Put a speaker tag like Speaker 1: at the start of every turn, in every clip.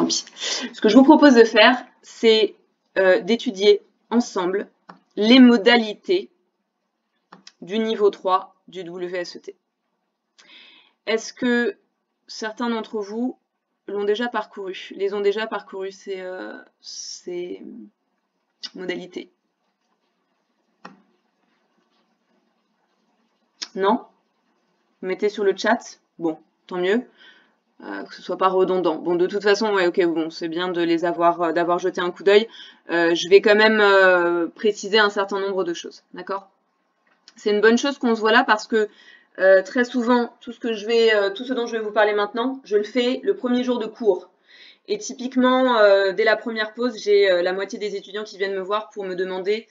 Speaker 1: pis. Ce que je vous propose de faire, c'est d'étudier ensemble les modalités du niveau 3 du WSET. Est-ce que certains d'entre vous l'ont déjà parcouru, les ont déjà parcouru ces modalités? Non? Vous mettez sur le chat? Bon, tant mieux. Que ce soit pas redondant. Bon, de toute façon, ouais, ok, bon, c'est bien de les avoir, d'avoir jeté un coup d'œil. Je vais quand même préciser un certain nombre de choses, d'accord? C'est une bonne chose qu'on se voit là parce que très souvent, tout ce dont je vais vous parler maintenant, je le fais le premier jour de cours. Et typiquement, dès la première pause, j'ai la moitié des étudiants qui viennent me voir pour me demander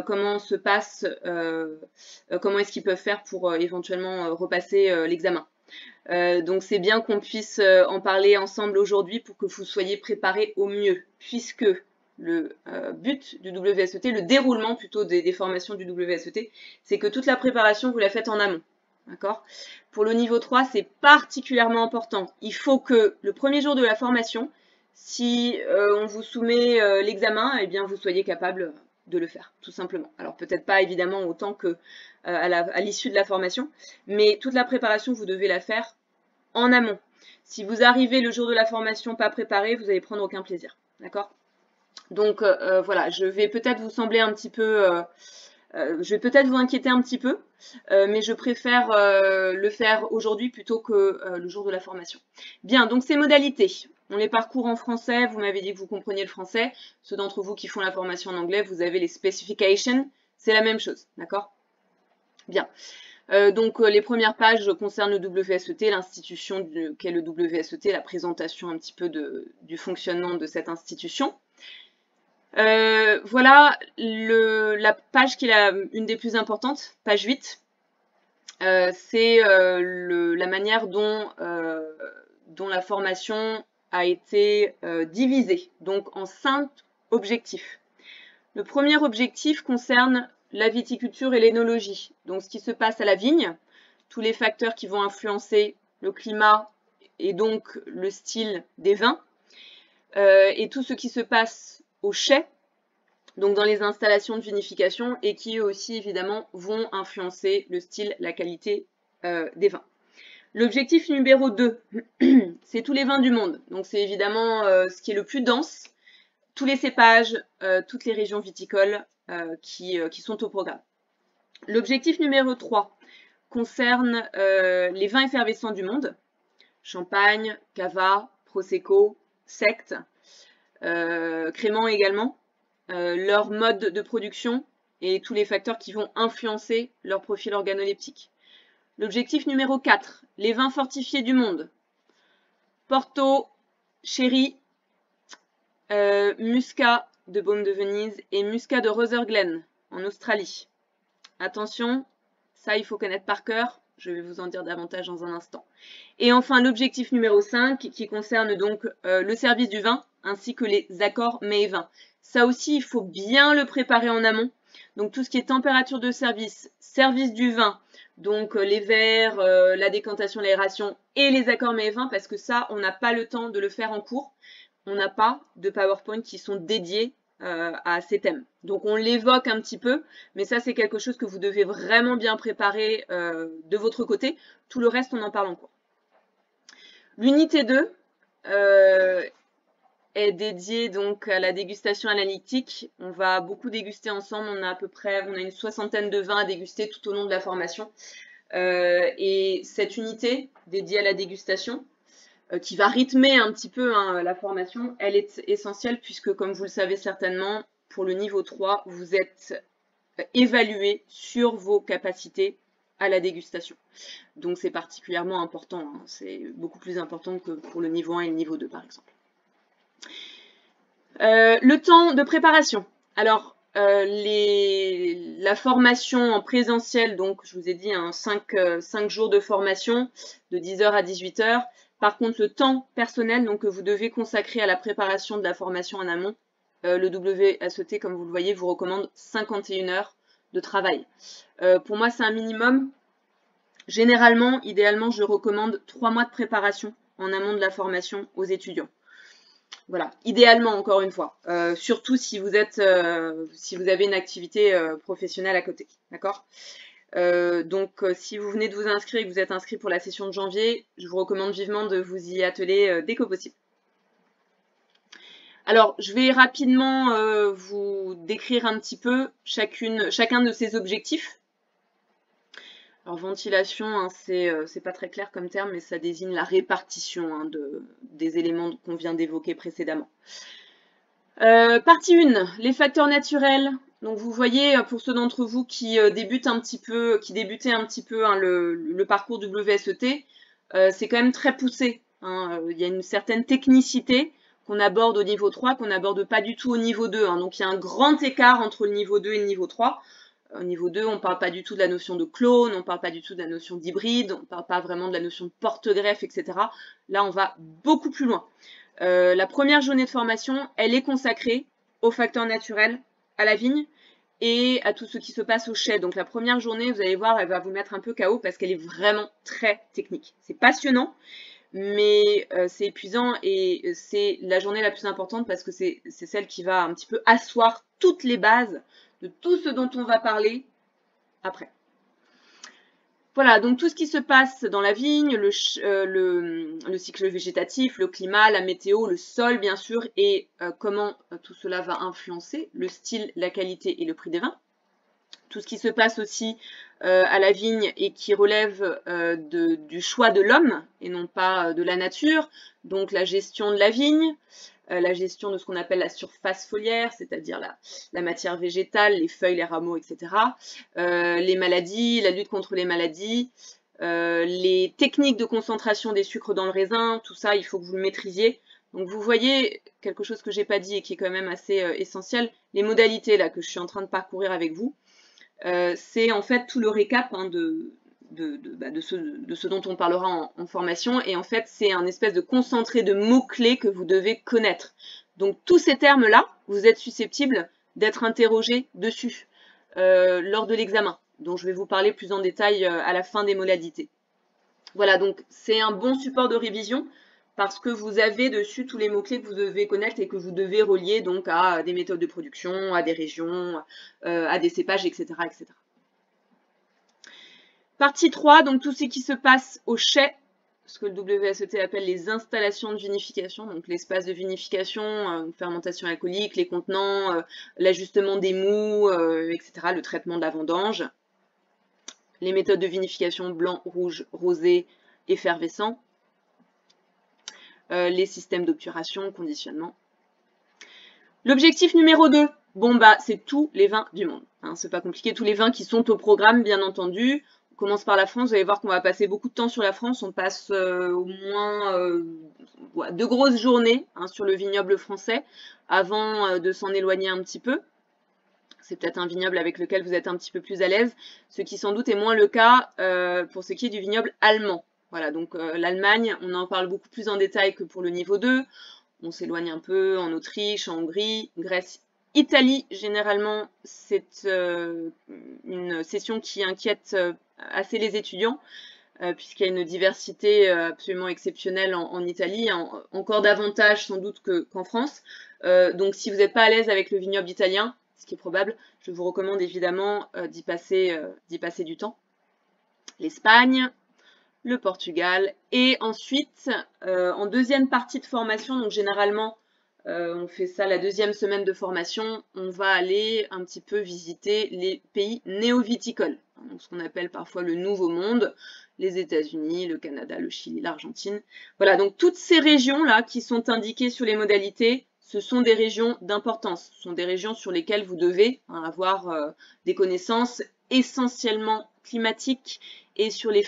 Speaker 1: comment se passe, comment est-ce qu'ils peuvent faire pour éventuellement repasser l'examen. Donc c'est bien qu'on puisse en parler ensemble aujourd'hui pour que vous soyez préparés au mieux, puisque le but du WSET, le déroulement plutôt des formations du WSET, c'est que toute la préparation, vous la faites en amont. D'accord? Pour le niveau 3, c'est particulièrement important. Il faut que le premier jour de la formation, si on vous soumet l'examen, eh bien vous soyez capable de le faire, tout simplement. Alors peut-être pas évidemment autant que à l'issue de la formation, mais toute la préparation, vous devez la faire en amont. Si vous arrivez le jour de la formation pas préparé, vous allez prendre aucun plaisir. D'accord? Donc voilà, je vais peut-être vous sembler un petit peu... je vais peut-être vous inquiéter un petit peu, mais je préfère le faire aujourd'hui plutôt que le jour de la formation. Bien, donc ces modalités, on les parcourt en français, vous m'avez dit que vous compreniez le français. Ceux d'entre vous qui font la formation en anglais, vous avez les specifications, c'est la même chose, d'accord? Bien. Donc les premières pages concernent le WSET, l'institution qu'est le WSET, la présentation un petit peu du fonctionnement de cette institution. Voilà la page qui est une des plus importantes, page 8. C'est la manière dont la formation a été divisée, donc en 5 objectifs. Le premier objectif concerne la viticulture et l'énologie, donc ce qui se passe à la vigne, tous les facteurs qui vont influencer le climat et donc le style des vins, et tout ce qui se passe au chai, donc dans les installations de vinification, et qui aussi évidemment vont influencer le style, la qualité des vins. L'objectif numéro 2, c'est tous les vins du monde, donc c'est évidemment ce qui est le plus dense, tous les cépages, toutes les régions viticoles qui sont au programme. L'objectif numéro 3 concerne les vins effervescents du monde, champagne, cava, prosecco, sect, crément également, leur mode de production et tous les facteurs qui vont influencer leur profil organoleptique. L'objectif numéro 4, les vins fortifiés du monde, Porto, Sherry, Muscat de Baume de Venise et Muscat de Rotherglen en Australie. Attention, ça il faut connaître par cœur, je vais vous en dire davantage dans un instant. Et enfin l'objectif numéro 5 qui concerne donc le service du vin ainsi que les accords mets et vins. Ça aussi il faut bien le préparer en amont. Donc tout ce qui est température de service, service du vin, donc les verres, la décantation, l'aération et les accords mets et vins parce que ça on n'a pas le temps de le faire en cours. On n'a pas de PowerPoint qui sont dédiés à ces thèmes. Donc on l'évoque un petit peu, mais ça c'est quelque chose que vous devez vraiment bien préparer de votre côté. Tout le reste, on en parle en cours. L'unité 2 est dédiée donc à la dégustation analytique. On va beaucoup déguster ensemble. On a une 60aine de vins à déguster tout au long de la formation. Et cette unité dédiée à la dégustation, qui va rythmer un petit peu la formation, elle est essentielle puisque, comme vous le savez certainement, pour le niveau 3, vous êtes évalué sur vos capacités à la dégustation. Donc c'est particulièrement important, hein. C'est beaucoup plus important que pour le niveau 1 et le niveau 2 par exemple. Le temps de préparation. Alors, la formation en présentiel, donc je vous ai dit 5 jours de formation de 10h à 18h. Par contre, le temps personnel donc, que vous devez consacrer à la préparation de la formation en amont, le WSET, comme vous le voyez, vous recommande 51 heures de travail. Pour moi, c'est un minimum. Généralement, idéalement, je recommande 3 mois de préparation en amont de la formation aux étudiants. Voilà, idéalement, encore une fois. Surtout si vous avez une activité professionnelle à côté. D'accord? Donc, si vous venez de vous inscrire et que vous êtes inscrit pour la session de janvier, je vous recommande vivement de vous y atteler dès que possible. Alors, je vais rapidement vous décrire un petit peu chacun de ces objectifs. Alors, ventilation, hein, c'est pas très clair comme terme, mais ça désigne la répartition hein, des éléments qu'on vient d'évoquer précédemment. Partie 1, les facteurs naturels. Donc vous voyez, pour ceux d'entre vous qui débutaient un petit peu hein, le parcours WSET, c'est quand même très poussé. Hein. Il y a une certaine technicité qu'on aborde au niveau 3, qu'on n'aborde pas du tout au niveau 2. Hein. Donc il y a un grand écart entre le niveau 2 et le niveau 3. Au niveau 2, on ne parle pas du tout de la notion de clone, on ne parle pas du tout de la notion d'hybride, on ne parle pas vraiment de la notion de porte-greffe, etc. Là, on va beaucoup plus loin. La première journée de formation, elle est consacrée aux facteurs naturels, à la vigne et à tout ce qui se passe au chai. Donc la première journée, vous allez voir, elle va vous mettre un peu KO parce qu'elle est vraiment très technique. C'est passionnant, mais c'est épuisant et c'est la journée la plus importante parce que c'est celle qui va un petit peu asseoir toutes les bases de tout ce dont on va parler après. Voilà, donc tout ce qui se passe dans la vigne, le cycle végétatif, le climat, la météo, le sol bien sûr, et comment tout cela va influencer le style, la qualité et le prix des vins. Tout ce qui se passe aussi à la vigne et qui relève du choix de l'homme et non pas de la nature, donc la gestion de la vigne, la gestion de ce qu'on appelle la surface foliaire, c'est-à-dire la matière végétale, les feuilles, les rameaux, etc. Les maladies, la lutte contre les maladies, les techniques de concentration des sucres dans le raisin, tout ça, il faut que vous le maîtrisiez. Donc vous voyez quelque chose que j'ai pas dit et qui est quand même assez essentiel, les modalités là que je suis en train de parcourir avec vous. C'est en fait tout le récap hein, de ce dont on parlera en formation. Et en fait, c'est un espèce de concentré de mots-clés que vous devez connaître. Donc, tous ces termes-là, vous êtes susceptibles d'être interrogés dessus lors de l'examen, dont je vais vous parler plus en détail à la fin des modalités. Voilà, donc c'est un bon support de révision parce que vous avez dessus tous les mots-clés que vous devez connaître et que vous devez relier donc à des méthodes de production, à des régions, à des cépages, etc., etc. Partie 3, donc tout ce qui se passe au chai, ce que le WSET appelle les installations de vinification, donc l'espace de vinification, fermentation alcoolique, les contenants, l'ajustement des mous, etc., le traitement de la vendange, les méthodes de vinification blanc, rouge, rosé, effervescent, les systèmes d'obturation, conditionnement. L'objectif numéro 2, bon bah c'est tous les vins du monde, hein, c'est pas compliqué, tous les vins qui sont au programme bien entendu. On commence par la France, vous allez voir qu'on va passer beaucoup de temps sur la France, on passe au moins 2 grosses journées hein, sur le vignoble français avant de s'en éloigner un petit peu. C'est peut-être un vignoble avec lequel vous êtes un petit peu plus à l'aise, ce qui sans doute est moins le cas pour ce qui est du vignoble allemand. Voilà, donc l'Allemagne, on en parle beaucoup plus en détail que pour le niveau 2. On s'éloigne un peu en Autriche, en Hongrie, Grèce, Italie. Généralement, c'est une session qui inquiète assez les étudiants, puisqu'il y a une diversité absolument exceptionnelle en Italie, encore davantage sans doute qu'en France. Donc si vous n'êtes pas à l'aise avec le vignoble italien, ce qui est probable, je vous recommande évidemment d'y passer du temps. L'Espagne, le Portugal, et ensuite, en deuxième partie de formation, donc généralement, on fait ça la deuxième semaine de formation, on va aller un petit peu visiter les pays néo-viticoles, donc ce qu'on appelle parfois le Nouveau Monde, les États-Unis, le Canada, le Chili, l'Argentine. Voilà, donc toutes ces régions-là qui sont indiquées sur les modalités, ce sont des régions d'importance, ce sont des régions sur lesquelles vous devez hein, avoir des connaissances essentiellement climatiques et sur les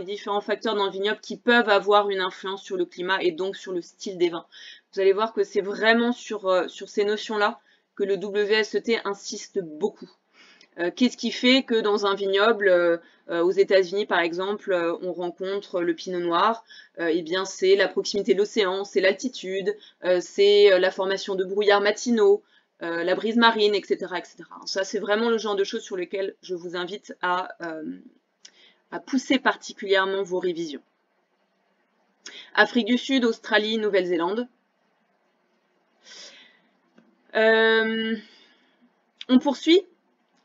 Speaker 1: différents facteurs dans le vignoble qui peuvent avoir une influence sur le climat et donc sur le style des vins. Vous allez voir que c'est vraiment sur ces notions-là que le WSET insiste beaucoup. Qu'est-ce qui fait que dans un vignoble, aux États-Unis par exemple, on rencontre le pinot noir? Eh bien, c'est la proximité de l'océan, c'est l'altitude, c'est la formation de brouillards matinaux, la brise marine, etc., etc. Ça, c'est vraiment le genre de choses sur lesquelles je vous invite à pousser particulièrement vos révisions. Afrique du Sud, Australie, Nouvelle-Zélande. On poursuit.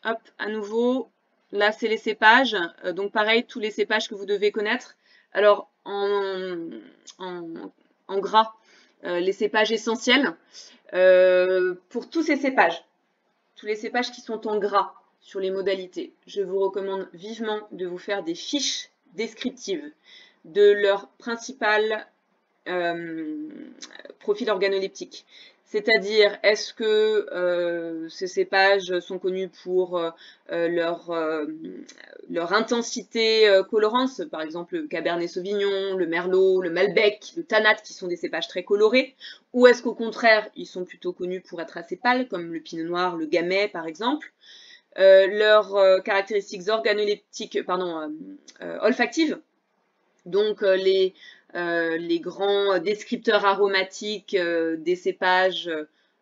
Speaker 1: Hop, à nouveau. Là, c'est les cépages. Donc, pareil, tous les cépages que vous devez connaître. Alors, en gras, les cépages essentiels. Pour tous ces cépages, tous les cépages qui sont en gras sur les modalités, je vous recommande vivement de vous faire des fiches descriptives de leur principal profil organoleptique. C'est-à-dire, est-ce que ces cépages sont connus pour leur intensité colorance, par exemple le Cabernet Sauvignon, le Merlot, le Malbec, le Tanat, qui sont des cépages très colorés, ou est-ce qu'au contraire, ils sont plutôt connus pour être assez pâles, comme le Pinot Noir, le Gamay, par exemple. Leurs caractéristiques organoleptiques, olfactives, donc les grands descripteurs aromatiques des cépages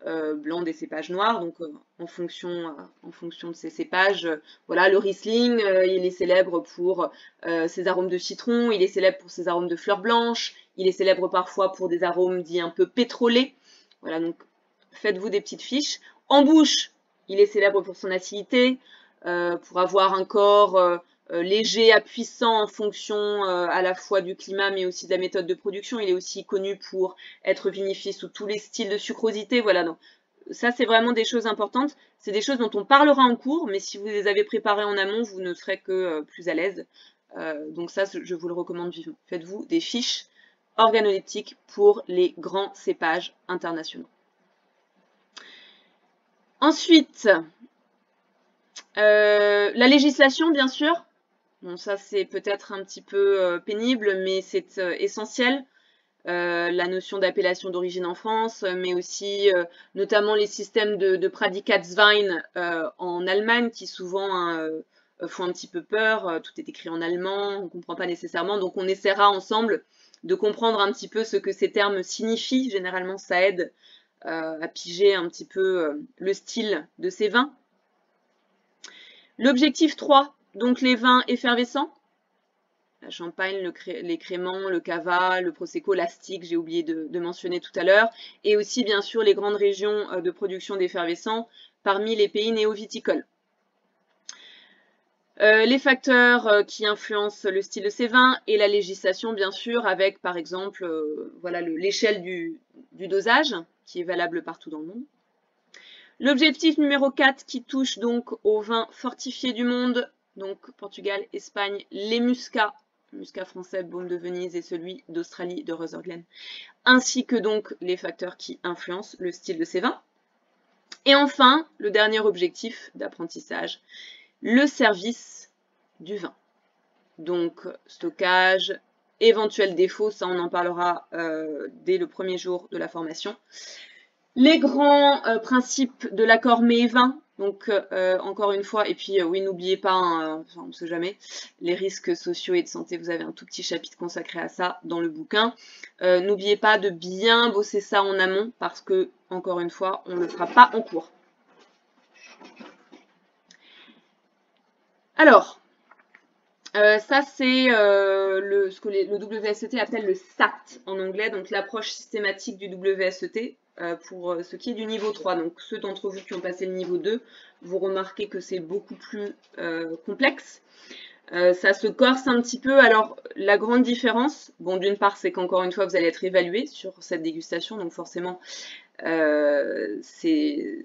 Speaker 1: blancs, des cépages noirs, donc en fonction de ces cépages. Voilà, le Riesling, il est célèbre pour ses arômes de citron, il est célèbre pour ses arômes de fleurs blanches, il est célèbre parfois pour des arômes dits un peu pétrolés. Voilà, donc faites-vous des petites fiches. En bouche, il est célèbre pour son acidité, pour avoir un corps léger à puissant en fonction à la fois du climat mais aussi de la méthode de production. Il est aussi connu pour être vinifié sous tous les styles de sucrosité. Voilà, donc ça c'est vraiment des choses importantes. C'est des choses dont on parlera en cours, mais si vous les avez préparées en amont, vous ne serez que plus à l'aise. Donc ça, je vous le recommande vivement. Faites-vous des fiches organoleptiques pour les grands cépages internationaux. Ensuite, la législation, bien sûr. Bon, ça, c'est peut-être un petit peu pénible, mais c'est essentiel. La notion d'appellation d'origine en France, mais aussi notamment les systèmes de Prädikatswein en Allemagne qui souvent font un petit peu peur. Tout est écrit en allemand, on ne comprend pas nécessairement. Donc, on essaiera ensemble de comprendre un petit peu ce que ces termes signifient. Généralement, ça aide à piger un petit peu le style de ces vins. L'objectif 3, donc les vins effervescents. La Champagne, les créments, le cava, le prosecco, l'astic, j'ai oublié de mentionner tout à l'heure. Et aussi, bien sûr, les grandes régions de production d'effervescents parmi les pays néoviticoles. Les facteurs qui influencent le style de ces vins et la législation, bien sûr, avec, par exemple, voilà, l'échelle du dosage, qui est valable partout dans le monde. L'objectif numéro 4 qui touche donc aux vins fortifiés du monde, donc Portugal, Espagne, les muscats français, Beaune de Venise et celui d'Australie de Rotherglen, ainsi que donc les facteurs qui influencent le style de ces vins. Et enfin, le dernier objectif d'apprentissage, le service du vin. Donc stockage, éventuels défauts, ça on en parlera dès le premier jour de la formation. Les grands principes de l'accord mets et vin, donc encore une fois, et puis oui, n'oubliez pas, hein, on ne sait jamais, les risques sociaux et de santé, vous avez un tout petit chapitre consacré à ça dans le bouquin. N'oubliez pas de bien bosser ça en amont, parce que, encore une fois, on ne le fera pas en cours. Alors, ça c'est ce que le WSET appelle le SAT en anglais, donc l'approche systématique du WSET. Pour ce qui est du niveau 3, donc ceux d'entre vous qui ont passé le niveau 2, vous remarquez que c'est beaucoup plus complexe. Ça se corse un petit peu. Alors, la grande différence, bon, d'une part, c'est qu'encore une fois, vous allez être évalué sur cette dégustation, donc forcément, c'est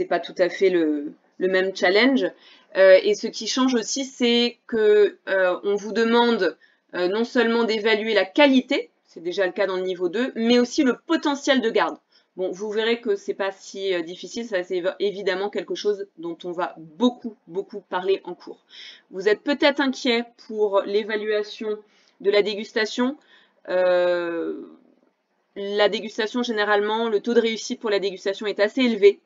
Speaker 1: pas tout à fait le même challenge. Et ce qui change aussi, c'est que on vous demande non seulement d'évaluer la qualité, c'est déjà le cas dans le niveau 2, mais aussi le potentiel de garde. Bon, vous verrez que c'est pas si difficile, ça c'est évidemment quelque chose dont on va beaucoup parler en cours. Vous êtes peut-être inquiet pour l'évaluation de la dégustation. La dégustation, généralement, le taux de réussite pour la dégustation est assez élevé.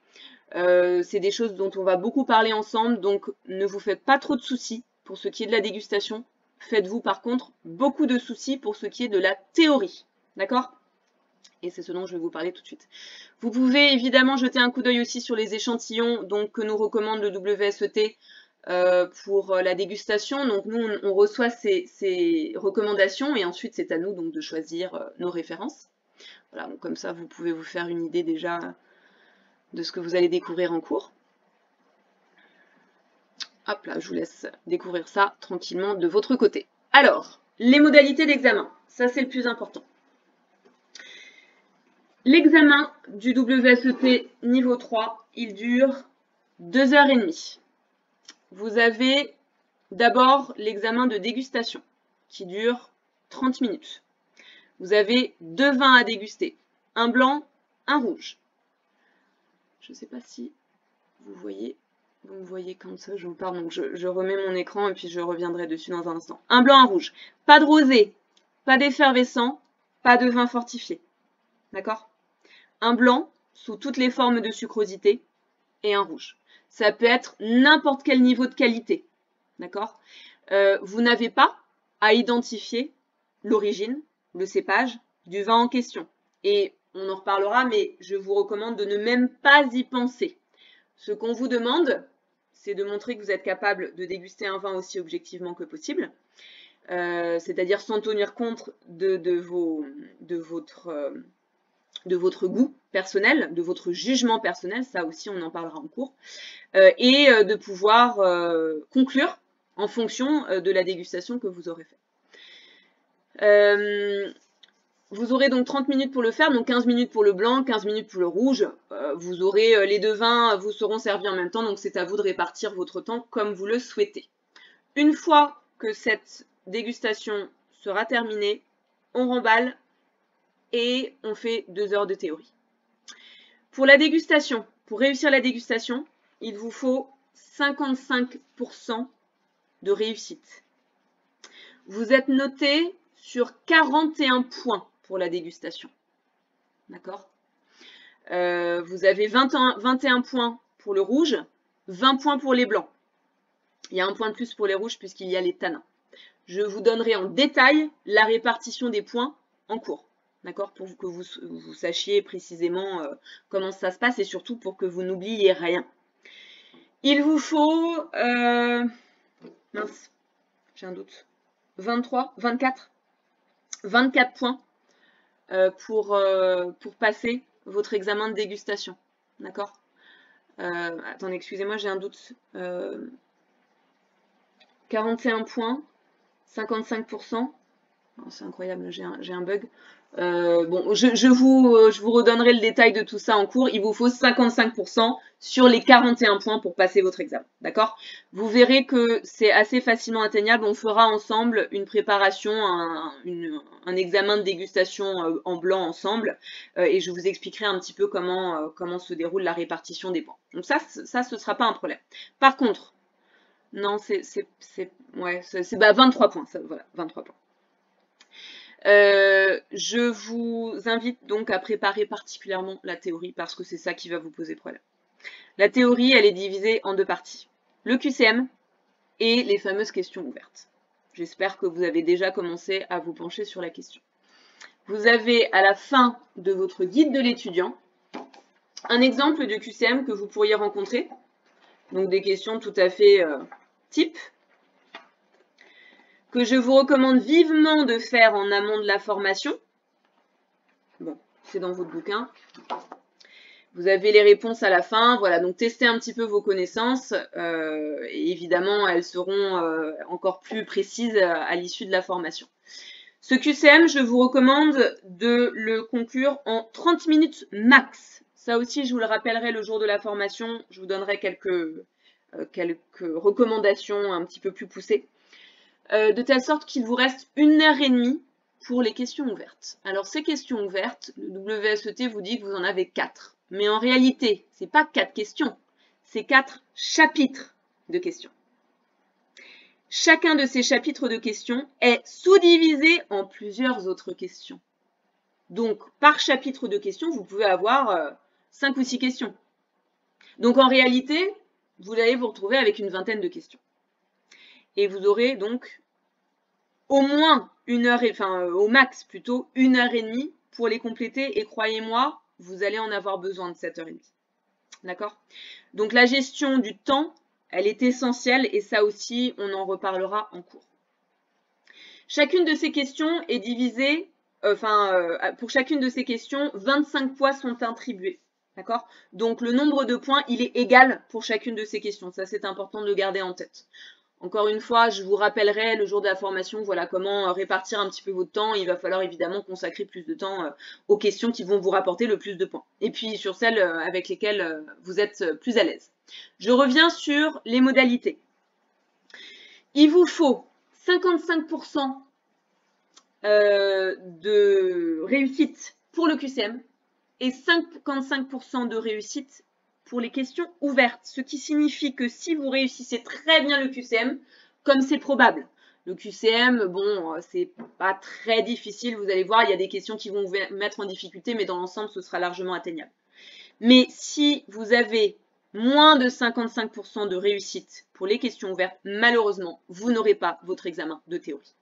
Speaker 1: C'est des choses dont on va beaucoup parler ensemble, donc ne vous faites pas trop de soucis pour ce qui est de la dégustation. Faites-vous par contre beaucoup de soucis pour ce qui est de la théorie, d'accord? Et c'est ce dont je vais vous parler tout de suite. Vous pouvez évidemment jeter un coup d'œil aussi sur les échantillons donc, que nous recommande le WSET pour la dégustation. Donc nous, on reçoit ces recommandations et ensuite c'est à nous donc, de choisir nos références. Voilà, donc comme ça, vous pouvez vous faire une idée déjà de ce que vous allez découvrir en cours. Hop là, je vous laisse découvrir ça tranquillement de votre côté. Alors, les modalités d'examen, ça c'est le plus important. L'examen du WSET niveau 3, il dure 2h30. Vous avez d'abord l'examen de dégustation qui dure 30 minutes. Vous avez 2 vins à déguster, un blanc, un rouge. Je ne sais pas si vous me voyez quand ça, je vous parle, donc je remets mon écran et puis je reviendrai dessus dans un instant. Un blanc, un rouge. Pas de rosé, pas d'effervescent, pas de vin fortifié. D'accord? Un blanc sous toutes les formes de sucrosité et un rouge. Ça peut être n'importe quel niveau de qualité. D'accord? Vous n'avez pas à identifier l'origine, le cépage du vin en question. Et on en reparlera, mais je vous recommande de ne même pas y penser. Ce qu'on vous demande, c'est de montrer que vous êtes capable de déguster un vin aussi objectivement que possible, c'est-à-dire sans tenir compte de votre goût personnel, de votre jugement personnel, ça aussi on en parlera en cours, et de pouvoir conclure en fonction de la dégustation que vous aurez faite. Vous aurez donc 30 minutes pour le faire, donc 15 minutes pour le blanc, 15 minutes pour le rouge. Vous aurez les 2 vins, vous seront servis en même temps, donc c'est à vous de répartir votre temps comme vous le souhaitez. Une fois que cette dégustation sera terminée, on remballe et on fait 2 heures de théorie. Pour la dégustation, pour réussir la dégustation, il vous faut 55% de réussite. Vous êtes noté sur 41 points pour la dégustation. D'accord? Vous avez 21 points pour le rouge, 20 points pour les blancs. Il y a un point de plus pour les rouges puisqu'il y a les tanins. Je vous donnerai en détail la répartition des points en cours. D'accord? Pour que vous sachiez précisément comment ça se passe et surtout pour que vous n'oubliez rien. Il vous faut... mince, j'ai un doute. 24 points pour passer votre examen de dégustation. D'accord? Attendez, excusez-moi, j'ai un doute. 41 points, 55%. C'est incroyable, j'ai un bug. Bon, je vous redonnerai le détail de tout ça en cours. Il vous faut 55% sur les 41 points pour passer votre examen. D'accord? Vous verrez que c'est assez facilement atteignable. On fera ensemble une préparation, un examen de dégustation en blanc ensemble. Et je vous expliquerai un petit peu comment se déroule la répartition des points. Donc ça ce ne sera pas un problème. Par contre, non, c'est 23 points. Ça, voilà, 23 points. Je vous invite donc à préparer particulièrement la théorie parce que c'est ça qui va vous poser problème. La théorie, elle est divisée en 2 parties. Le QCM et les fameuses questions ouvertes. J'espère que vous avez déjà commencé à vous pencher sur la question. Vous avez à la fin de votre guide de l'étudiant un exemple de QCM que vous pourriez rencontrer. Donc des questions tout à fait type, que je vous recommande vivement de faire en amont de la formation. Bon, c'est dans votre bouquin. Vous avez les réponses à la fin. Voilà, donc testez un petit peu vos connaissances. Et évidemment, elles seront encore plus précises à l'issue de la formation. Ce QCM, je vous recommande de le conclure en 30 minutes max. Ça aussi, je vous le rappellerai le jour de la formation. Je vous donnerai quelques recommandations un petit peu plus poussées. De telle sorte qu'il vous reste 1h30 pour les questions ouvertes. Alors ces questions ouvertes, le WSET vous dit que vous en avez 4. Mais en réalité, ce n'est pas 4 questions, c'est 4 chapitres de questions. Chacun de ces chapitres de questions est sous-divisé en plusieurs autres questions. Donc par chapitre de questions, vous pouvez avoir 5 ou 6 questions. Donc en réalité, vous allez vous retrouver avec une vingtaine de questions. Et vous aurez donc au moins au max plutôt 1h30 pour les compléter. Et croyez-moi, vous allez en avoir besoin de 7h30. D'accord? Donc la gestion du temps, elle est essentielle et ça aussi, on en reparlera en cours. Chacune de ces questions est divisée pour chacune de ces questions, 25 points sont attribués. D'accord? Donc le nombre de points, il est égal pour chacune de ces questions. Ça, c'est important de le garder en tête. Encore une fois, je vous rappellerai le jour de la formation, voilà comment répartir un petit peu votre temps. Il va falloir évidemment consacrer plus de temps aux questions qui vont vous rapporter le plus de points. Et puis sur celles avec lesquelles vous êtes plus à l'aise. Je reviens sur les modalités. Il vous faut 55% de réussite pour le QCM et 55% de réussite pour les questions ouvertes, ce qui signifie que si vous réussissez très bien le QCM, comme c'est probable, le QCM, bon, c'est pas très difficile, vous allez voir, il y a des questions qui vont vous mettre en difficulté, mais dans l'ensemble, ce sera largement atteignable. Mais si vous avez moins de 55% de réussite pour les questions ouvertes, malheureusement, vous n'aurez pas votre examen de théorie.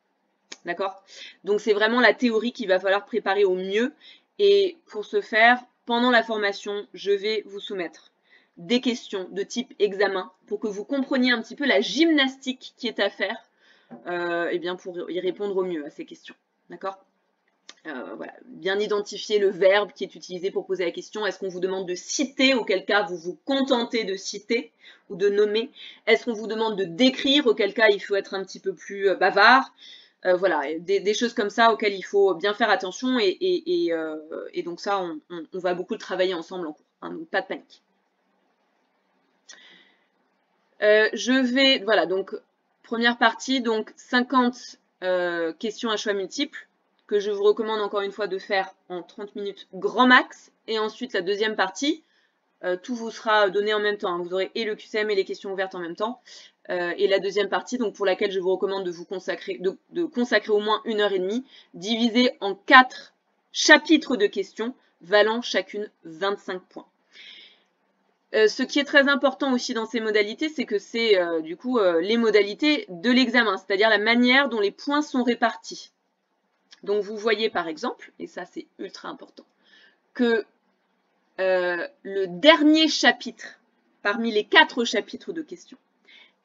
Speaker 1: D'accord? Donc, c'est vraiment la théorie qu'il va falloir préparer au mieux. Et pour ce faire, pendant la formation, je vais vous soumettre des questions de type examen pour que vous compreniez un petit peu la gymnastique qui est à faire eh bien pour y répondre au mieux à ces questions. D'accord? Voilà, bien identifier le verbe qui est utilisé pour poser la question. Est-ce qu'on vous demande de citer, auquel cas vous vous contentez de citer ou de nommer? Est-ce qu'on vous demande de décrire, auquel cas il faut être un petit peu plus bavard? Voilà, des choses comme ça auxquelles il faut bien faire attention et donc ça, on va beaucoup le travailler ensemble en cours, hein, donc pas de panique. Voilà, donc première partie, donc 50 questions à choix multiples, que je vous recommande encore une fois de faire en 30 minutes grand max. Et ensuite, la deuxième partie, tout vous sera donné en même temps. Hein. Vous aurez et le QCM et les questions ouvertes en même temps. Et la deuxième partie, donc pour laquelle je vous recommande de vous consacrer, de consacrer au moins 1h30, divisée en 4 chapitres de questions, valant chacune 25 points. Ce qui est très important aussi dans ces modalités, c'est que c'est du coup les modalités de l'examen, c'est-à-dire la manière dont les points sont répartis. Donc vous voyez par exemple, et ça c'est ultra important, que le dernier chapitre, parmi les 4 chapitres de questions,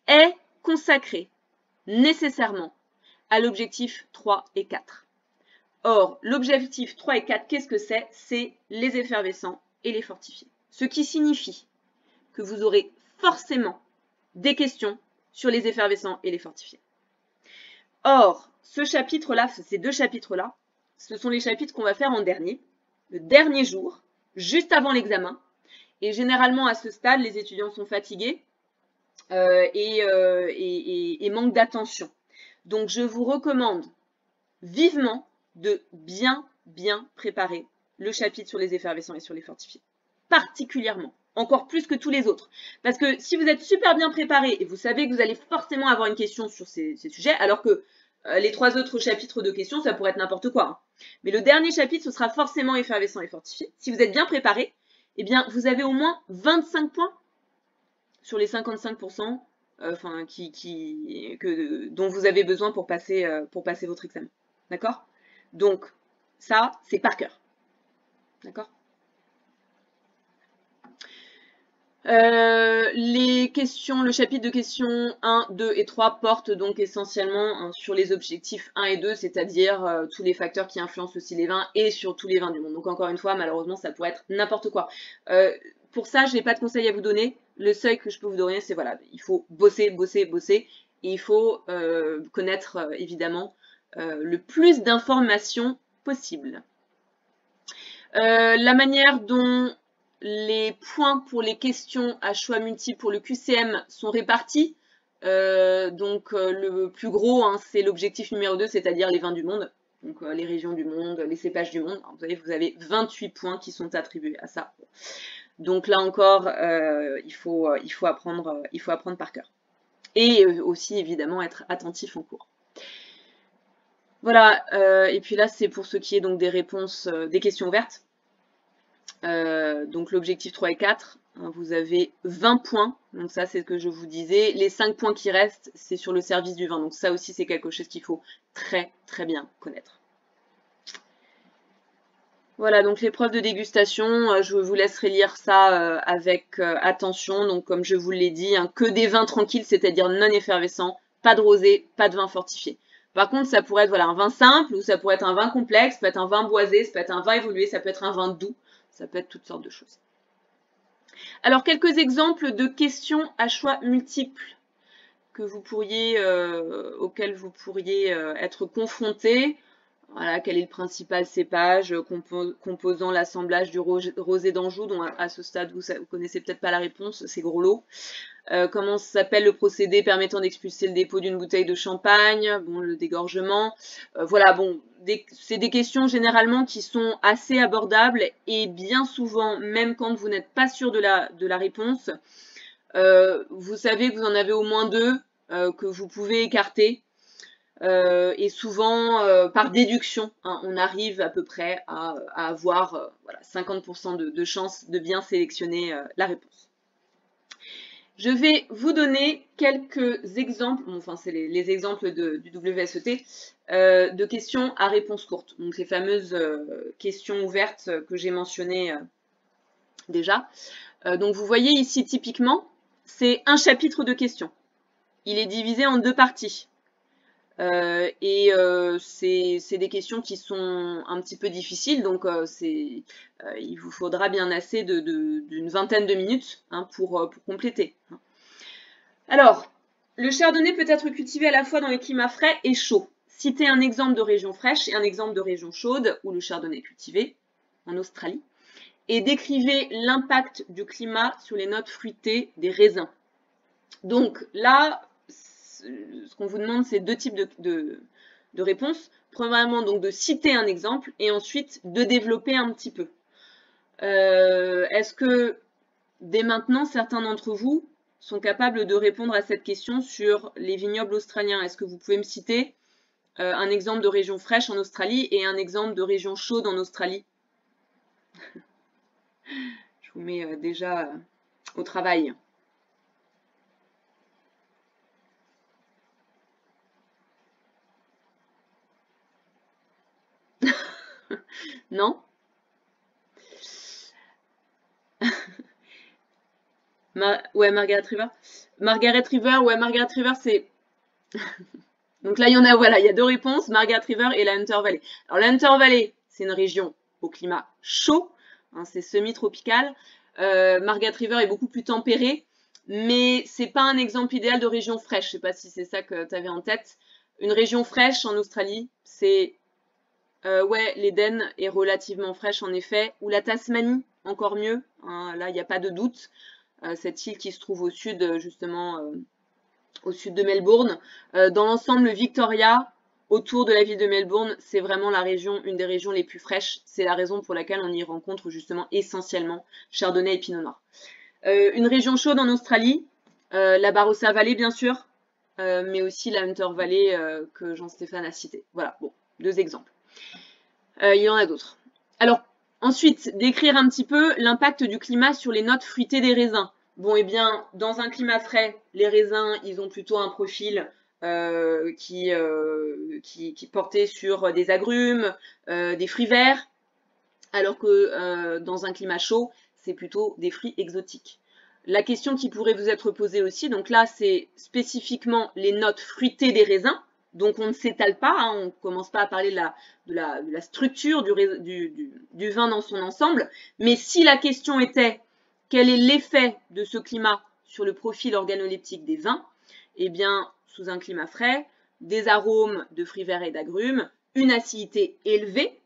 Speaker 1: est consacré nécessairement à l'objectif 3 et 4. Or, l'objectif 3 et 4, qu'est-ce que c'est? C'est les effervescents et les fortifiés. Ce qui signifie que vous aurez forcément des questions sur les effervescents et les fortifiés. Or, ce chapitre-là, ces 2 chapitres-là, ce sont les chapitres qu'on va faire en dernier, le dernier jour, juste avant l'examen. Et généralement, à ce stade, les étudiants sont fatigués et manquent d'attention. Donc, je vous recommande vivement de bien préparer le chapitre sur les effervescents et sur les fortifiés. Particulièrement. Encore plus que tous les autres. Parce que si vous êtes super bien préparé et vous savez que vous allez forcément avoir une question sur ces sujets, alors que les 3 autres chapitres de questions, ça pourrait être n'importe quoi. Hein. Mais le dernier chapitre, ce sera forcément effervescent et fortifié. Si vous êtes bien préparé, eh bien, vous avez au moins 25 points sur les 55% dont vous avez besoin pour passer votre examen. D'accord? Donc, ça, c'est par cœur. D'accord? Les questions, le chapitre de questions 1, 2 et 3 porte donc essentiellement sur les objectifs 1 et 2, c'est-à-dire tous les facteurs qui influencent aussi les vins et sur tous les vins du monde. Donc encore une fois, malheureusement, ça pourrait être n'importe quoi. Pour ça, je n'ai pas de conseils à vous donner. Le seuil que je peux vous donner, c'est voilà, il faut bosser. Et il faut connaître évidemment le plus d'informations possible. La manière dont les points pour les questions à choix multiples pour le QCM sont répartis. Le plus gros, hein, c'est l'objectif numéro 2, c'est-à-dire les vins du monde. Donc les régions du monde, les cépages du monde. Alors, vous avez 28 points qui sont attribués à ça. Donc là encore, il faut apprendre par cœur. Et aussi, évidemment, être attentif en cours. Voilà, et puis là, c'est pour ce qui est donc des réponses, des questions ouvertes. Donc l'objectif 3 et 4, hein, vous avez 20 points, donc ça c'est ce que je vous disais. Les 5 points qui restent, c'est sur le service du vin, donc ça aussi c'est quelque chose qu'il faut très bien connaître. Voilà, donc l'épreuve de dégustation, je vous laisserai lire ça avec attention. Donc comme je vous l'ai dit, hein, que des vins tranquilles, c'est-à-dire non effervescents, pas de rosé, pas de vin fortifié. Par contre, ça pourrait être voilà, un vin simple, ou ça pourrait être un vin complexe, ça peut être un vin boisé, ça peut être un vin évolué, ça peut être un vin doux, ça peut être toutes sortes de choses. Alors, quelques exemples de questions à choix multiples que vous pourriez, auxquelles vous pourriez être confronté. Voilà, quel est le principal cépage composant l'assemblage du rosé d'Anjou, dont à ce stade vous connaissez peut-être pas la réponse, c'est gros lot. Comment s'appelle le procédé permettant d'expulser le dépôt d'une bouteille de champagne, bon, le dégorgement. Voilà, bon, c'est des questions généralement qui sont assez abordables et bien souvent, même quand vous n'êtes pas sûr de la réponse, vous savez que vous en avez au moins deux que vous pouvez écarter. Et souvent, par déduction, hein, on arrive à peu près à avoir voilà, 50% de chances de bien sélectionner la réponse. Je vais vous donner quelques exemples, bon, enfin c'est les exemples du WSET, de questions à réponse courte. Donc les fameuses questions ouvertes que j'ai mentionnées déjà. Donc vous voyez ici typiquement, c'est un chapitre de questions. Il est divisé en deux parties. C'est des questions qui sont un petit peu difficiles, donc il vous faudra bien assez d'une vingtaine de minutes hein, pour compléter. Alors, le chardonnay peut être cultivé à la fois dans les climats frais et chauds. Citez un exemple de région fraîche et un exemple de région chaude où le chardonnay est cultivé, en Australie, et décrivez l'impact du climat sur les notes fruitées des raisins. Donc là, ce qu'on vous demande, c'est deux types de réponses. Premièrement, donc de citer un exemple et ensuite de développer un petit peu. Est-ce que dès maintenant, certains d'entre vous sont capables de répondre à cette question sur les vignobles australiens? Est-ce que vous pouvez me citer un exemple de région fraîche en Australie et un exemple de région chaude en Australie? Je vous mets déjà au travail. Non? Ouais, Margaret River. Margaret River, ouais, Margaret River, c'est... Donc là, il y en a, voilà, il y a deux réponses, Margaret River et la Hunter Valley. Alors, la Hunter Valley, c'est une région au climat chaud, hein, c'est semi-tropical. Margaret River est beaucoup plus tempérée, mais c'est pas un exemple idéal de région fraîche. Je sais pas si c'est ça que tu avais en tête. Une région fraîche en Australie, c'est... ouais, l'Éden est relativement fraîche en effet, ou la Tasmanie, encore mieux, hein, là, il n'y a pas de doute. Cette île qui se trouve au sud, justement, au sud de Melbourne. Dans l'ensemble, le Victoria, autour de la ville de Melbourne, c'est vraiment la région, une des régions les plus fraîches. C'est la raison pour laquelle on y rencontre justement essentiellement Chardonnay et Pinot Noir. Une région chaude en Australie, la Barossa Valley bien sûr, mais aussi la Hunter Valley que Jean-Stéphane a cité. Voilà, bon, deux exemples. Il y en a d'autres. Alors, ensuite, décrire un petit peu l'impact du climat sur les notes fruitées des raisins. Bon, eh bien, dans un climat frais, les raisins, ils ont plutôt un profil qui portait sur des agrumes, des fruits verts, alors que dans un climat chaud, c'est plutôt des fruits exotiques. La question qui pourrait vous être posée aussi, donc là, c'est spécifiquement les notes fruitées des raisins. Donc on ne s'étale pas, hein, on ne commence pas à parler de la structure du vin dans son ensemble, mais si la question était quel est l'effet de ce climat sur le profil organoleptique des vins, eh bien sous un climat frais, des arômes de fruits verts et d'agrumes, une acidité élevée,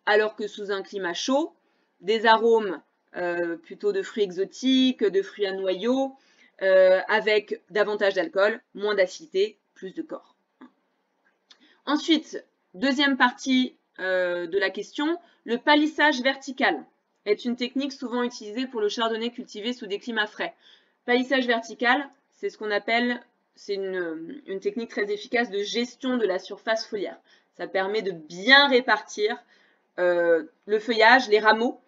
Speaker 1: alors que sous un climat chaud, des arômes plutôt de fruits exotiques, de fruits à noyaux, avec davantage d'alcool, moins d'acidité, plus de corps. Ensuite, deuxième partie de la question, le palissage vertical est une technique souvent utilisée pour le chardonnay cultivé sous des climats frais. Palissage vertical, c'est ce qu'on appelle, c'est une technique très efficace de gestion de la surface foliaire. Ça permet de bien répartir le feuillage, les rameaux,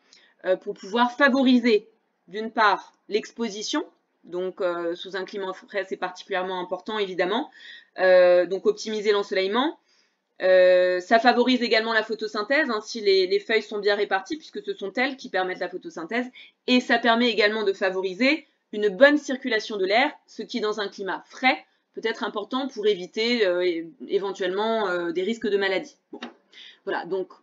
Speaker 1: pour pouvoir favoriser d'une part l'exposition, donc sous un climat frais c'est particulièrement important évidemment, donc optimiser l'ensoleillement. Ça favorise également la photosynthèse, hein, si les feuilles sont bien réparties, puisque ce sont elles qui permettent la photosynthèse, et ça permet également de favoriser une bonne circulation de l'air, ce qui dans un climat frais peut-être important pour éviter éventuellement des risques de maladie. Bon. Voilà, donc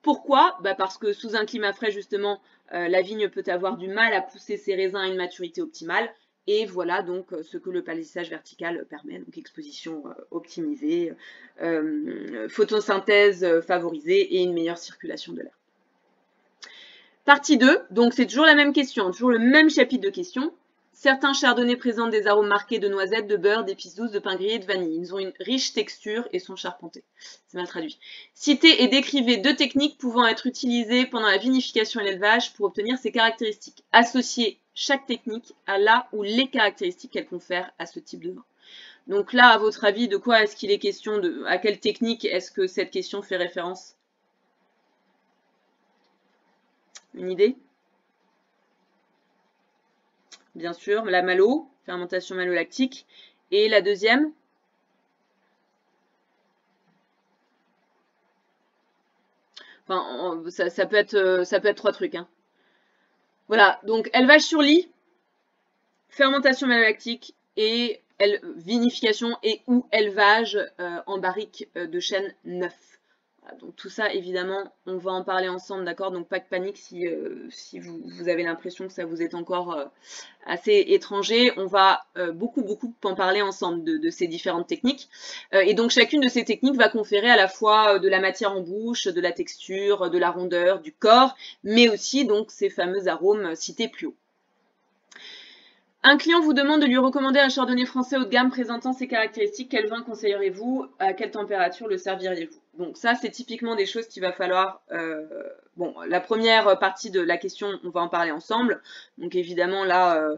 Speaker 1: pourquoi? Parce que sous un climat frais, justement, la vigne peut avoir du mal à pousser ses raisins à une maturité optimale. Et voilà donc ce que le palissage vertical permet, donc exposition optimisée, photosynthèse favorisée et une meilleure circulation de l'air. Partie 2, donc c'est toujours la même question, toujours le même chapitre de questions. Certains chardonnays présentent des arômes marqués de noisettes, de beurre, d'épices douces, de pain grillé et de vanille. Ils ont une riche texture et sont charpentés. C'est mal traduit. Citez et décrivez 2 techniques pouvant être utilisées pendant la vinification et l'élevage pour obtenir ces caractéristiques. Associez chaque technique à la ou les caractéristiques qu'elle confère à ce type de vin. Donc là, à votre avis, de quoi est-ce qu'il est question à quelle technique est-ce que cette question fait référence? Une idée? Bien sûr, la malo, fermentation malolactique. Et la deuxième? Enfin, ça peut être 3 trucs. Hein. Voilà, donc élevage sur lit, fermentation malolactique et vinification et ou élevage en barrique de chêne neuf. Donc tout ça, évidemment, on va en parler ensemble, d'accord? Donc pas de panique si vous avez l'impression que ça vous est encore assez étranger. On va beaucoup en parler ensemble de ces différentes techniques. Et donc chacune de ces techniques va conférer à la fois de la matière en bouche, de la texture, de la rondeur, du corps, mais aussi donc ces fameux arômes cités plus haut. Un client vous demande de lui recommander un chardonnay français haut de gamme présentant ces caractéristiques. Quel vin conseillerez-vous? À quelle température le serviriez-vous? Donc ça, c'est typiquement des choses qu'il va falloir... bon, la première partie de la question, on va en parler ensemble. Donc évidemment, là,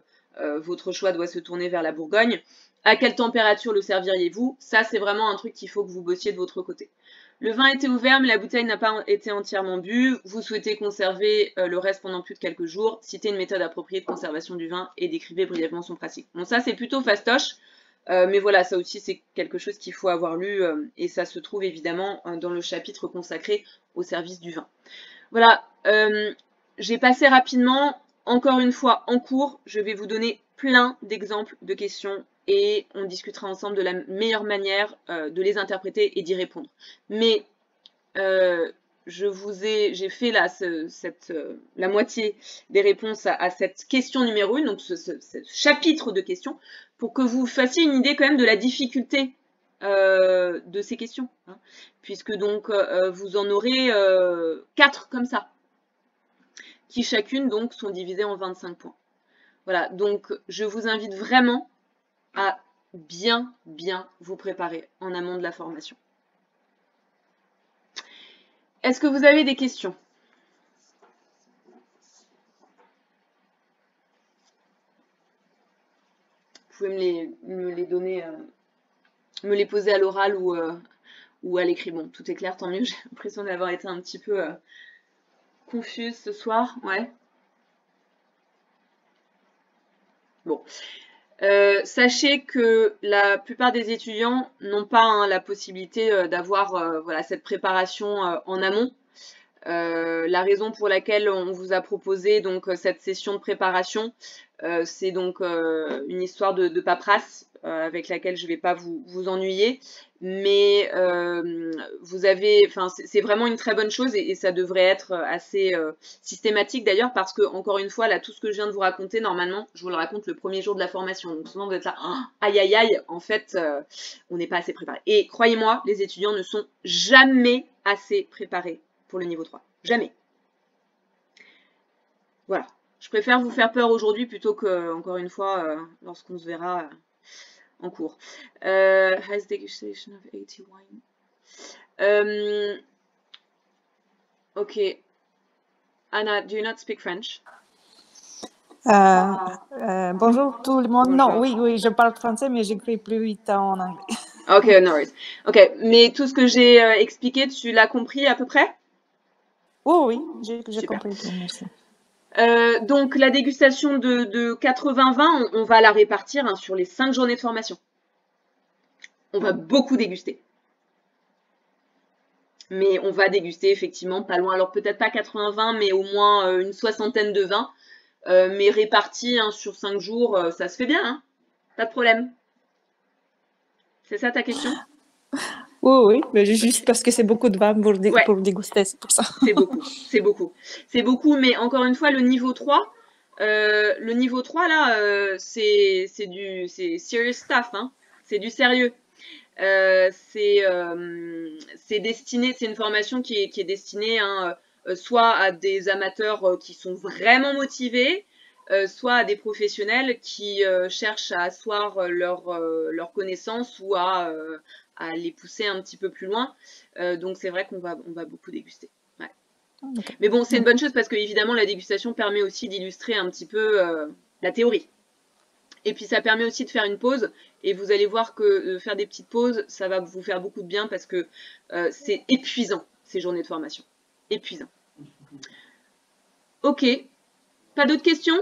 Speaker 1: votre choix doit se tourner vers la Bourgogne. À quelle température le serviriez-vous? Ça, c'est vraiment un truc qu'il faut que vous bossiez de votre côté. Le vin était ouvert, mais la bouteille n'a pas été entièrement bue. Vous souhaitez conserver le reste pendant plus de quelques jours. Citez une méthode appropriée de conservation du vin et décrivez brièvement son principe. Bon, ça, c'est plutôt fastoche. Mais voilà, ça aussi, c'est quelque chose qu'il faut avoir lu. Et ça se trouve, évidemment, dans le chapitre consacré au service du vin. Voilà, j'ai passé rapidement. Encore une fois, en cours, je vais vous donner plein d'exemples de questions et on discutera ensemble de la meilleure manière de les interpréter et d'y répondre. Mais j'ai fait là la moitié des réponses à cette question numéro 1, donc ce chapitre de questions, pour que vous fassiez une idée quand même de la difficulté de ces questions. Hein, puisque donc vous en aurez 4 comme ça, qui chacune donc sont divisées en 25 points. Voilà, donc je vous invite vraiment à bien vous préparer en amont de la formation. Est-ce que vous avez des questions? Vous pouvez me les donner, me les poser à l'oral ou à l'écrit. Bon, tout est clair, tant mieux. J'ai l'impression d'avoir été un petit peu confuse ce soir. Ouais. Bon. Sachez que la plupart des étudiants n'ont pas la possibilité d'avoir voilà, cette préparation en amont. La raison pour laquelle on vous a proposé donc cette session de préparation, c'est donc une histoire de paperasse avec laquelle je ne vais pas vous ennuyer, mais vous avez, enfin c'est vraiment une très bonne chose et ça devrait être assez systématique d'ailleurs parce que encore une fois là tout ce que je viens de vous raconter normalement je vous le raconte le premier jour de la formation, donc souvent vous êtes là aïe aïe aïe, en fait on n'est pas assez préparé et croyez-moi les étudiants ne sont jamais assez préparés pour le niveau 3. Jamais. Voilà. Je préfère vous faire peur aujourd'hui plutôt que, encore une fois, lorsqu'on se verra en cours. Has degustation of 80 wine. Ok. Anna, do you not speak French?
Speaker 2: Bonjour tout le monde.
Speaker 1: Bonjour.
Speaker 2: Non, oui, je parle français, mais j'écris plus vite en anglais.
Speaker 1: Ok, no worries. Ok, mais tout ce que j'ai expliqué, tu l'as compris à peu près?
Speaker 2: Oh, oui, j'ai compris tout, merci.
Speaker 1: Donc la dégustation de 80 vins, on va la répartir hein, sur les 5 journées de formation. On va beaucoup déguster. Mais on va déguster effectivement pas loin, alors peut-être pas 80 vins, mais au moins une soixantaine de vins. Mais répartis hein, sur 5 jours, ça se fait bien, hein, pas de problème. C'est ça ta question?
Speaker 2: Oui, mais juste parce que c'est beaucoup de vin
Speaker 1: Ouais.
Speaker 2: pour déguster, c'est pour ça.
Speaker 1: C'est beaucoup, c'est beaucoup. C'est beaucoup, mais encore une fois, le niveau 3, là, c'est serious stuff, hein. C'est du sérieux. C'est destiné, c'est une formation qui est destinée hein, soit à des amateurs qui sont vraiment motivés, soit à des professionnels qui cherchent à asseoir leurs connaissances ou à les pousser un petit peu plus loin. Donc c'est vrai qu'on va beaucoup déguster. Ouais.
Speaker 2: Okay.
Speaker 1: Mais bon, c'est une bonne chose parce que évidemment la dégustation permet aussi d'illustrer un petit peu la théorie. Et puis ça permet aussi de faire une pause. Et vous allez voir que faire des petites pauses, ça va vous faire beaucoup de bien parce que c'est épuisant, ces journées de formation. Épuisant. Ok. Pas d'autres questions?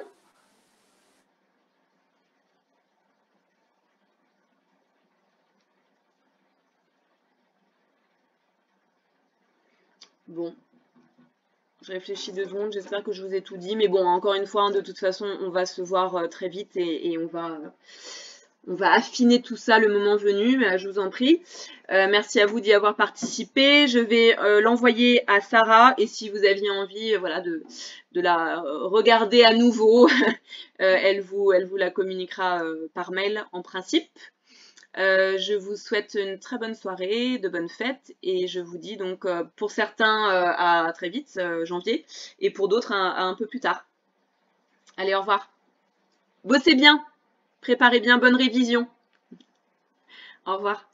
Speaker 1: Bon. Je réfléchis 2 secondes, j'espère que je vous ai tout dit. Mais bon, encore une fois, hein, de toute façon, on va se voir très vite et on va affiner tout ça le moment venu, je vous en prie. Merci à vous d'y avoir participé. Je vais l'envoyer à Sarah et si vous aviez envie voilà, de la regarder à nouveau, elle vous la communiquera par mail en principe. Je vous souhaite une très bonne soirée, de bonnes fêtes et je vous dis donc pour certains à très vite, janvier, et pour d'autres à un peu plus tard. Allez, au revoir. Bossez bien, préparez bien, bonne révision. Au revoir.